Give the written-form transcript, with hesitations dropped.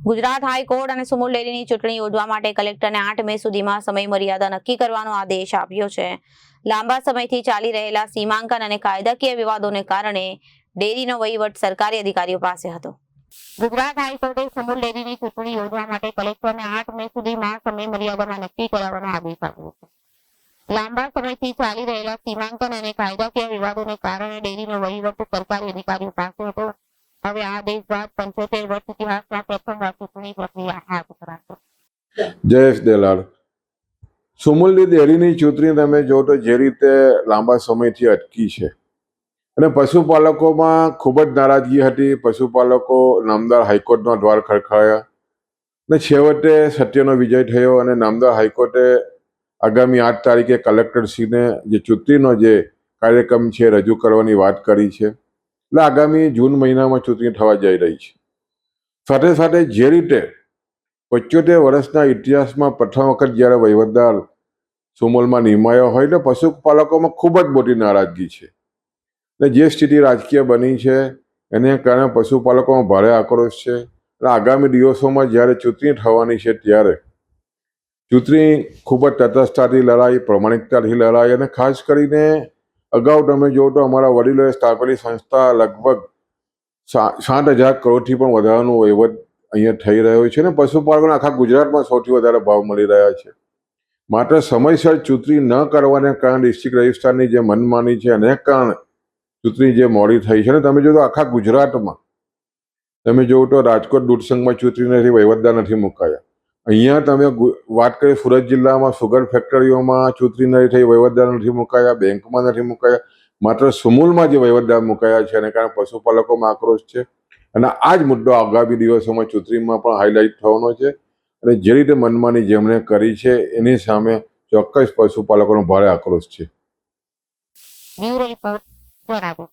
Gujarat high court અને સુમુલ ડેરીની ચૂંટણી યોજવા માટે કલેક્ટરને 8 મે સુધીમાં સમયમર્યાદા નક્કી કરવાનો આદેશ આપ્યો છે. લાંબા સમયથી ચાલી રહેલા સીમાંકન અને કાયદાકીય વિવાદોને કારણે ડેરીનો વહીવટ સરકારી અધિકારીઓ પાસે હતો. ગુજરાત હાઈકોર્ટે સુમુલ ડેરીની ચૂંટણી યોજવા માટે કલેક્ટરને 8 મે સુધીમાં સમયમર્યાદામાં નક્કી કરવાનો આદેશ આપ્યો છે. લાંબા સમયથી ચાલી રહેલા સીમાંકન અને કાયદાકીય વિવાદોને કારણે ડેરીનો વહીવટ સરકારી અધિકારીઓ પાસે હતો. હવે આ દેશ બાદ 75 વર્ષ ઇતિહાસમાં પ્રથમવાર ચૂંટણી પ્રક્રિયા હાથ ધરાશે. જયેશ દેલાડ. સુમુલની ડેરીની ચૂંટણી તમે જો તો જે રીતે લાંબા સમયથી અટકી છે અને પશુપાલકોમાં ખૂબ જ નારાજગી હતી. પશુપાલકો નામદાર હાઈકોર્ટનો દ્વાર ખખડાયા અને છેવટે સત્યનો વિજય થયો અને નામદાર હાઈકોર્ટે આગામી 8 તારીખે કલેક્ટરશ્રીને જે ચૂંટણીનો જે કાર્યક્રમ છે રજૂ કરવાની વાત કરી છે. એટલે આગામી જૂન મહિનામાં ચૂંટણી થવા જઈ રહી છે. સાથે સાથે જે રીતે 75 વર્ષના ઇતિહાસમાં પ્રથમ વખત જ્યારે વહીવટદાર સુમુલમાં નિમાયો હોય તો પશુપાલકોમાં ખૂબ જ મોટી નારાજગી છે. અને જે સ્થિતિ રાજકીય બની છે એને કારણે પશુપાલકોમાં ભારે આક્રોશ છે. અને આગામી દિવસોમાં જ્યારે ચૂંટણી થવાની છે ત્યારે ચૂંટણી ખૂબ જ તટસ્થતાથી લડાઈ, પ્રમાણિકતાથી લડાઈ અને ખાસ કરીને અગાઉ તમે જુઓ તો અમારા વડીલોએ સ્થાપેલી સંસ્થા લગભગ 7,000 કરોડથી પણ વધારાનું વહીવટ અહીંયા થઈ રહ્યો છે અને પશુપાલકોને આખા ગુજરાતમાં સૌથી વધારે ભાવ મળી રહ્યા છે. માત્ર સમયસર ચૂંટણી ન કરવાને કારણે ડિસ્ટ્રિક્ટ રજિસ્ટ્રારની જે મનમાની છે એને કારણે ચૂંટણી જે મોડી થઈ છે અને તમે જો તો આખા ગુજરાતમાં તમે જોવો તો રાજકોટ દૂધ સંઘમાં ચૂંટણી નથી, વહીવટદાર નથી મુકાયા. અહીંયા તમે વાત કરીએ સુરત જિલ્લામાં સુગર ફેક્ટરીઓમાં ચૂંટણી નથી થઈ, વહીવટદાર નથી મુકાયા, બેંકમાં નથી મુકાયા. માત્ર સુમુલમાં જે વહીવટદાર મુકાયા છે એને કારણે પશુપાલકોમાં આક્રોશ છે અને આ જ મુદ્દો આગામી દિવસોમાં ચૂંટણીમાં પણ હાઇલાઇટ થવાનો છે. અને જે રીતે મનમાની જેમણે કરી છે એની સામે ચોક્કસ પશુપાલકોનો ભારે આક્રોશ છે. બ્યુરો રિપોર્ટ બરાબર.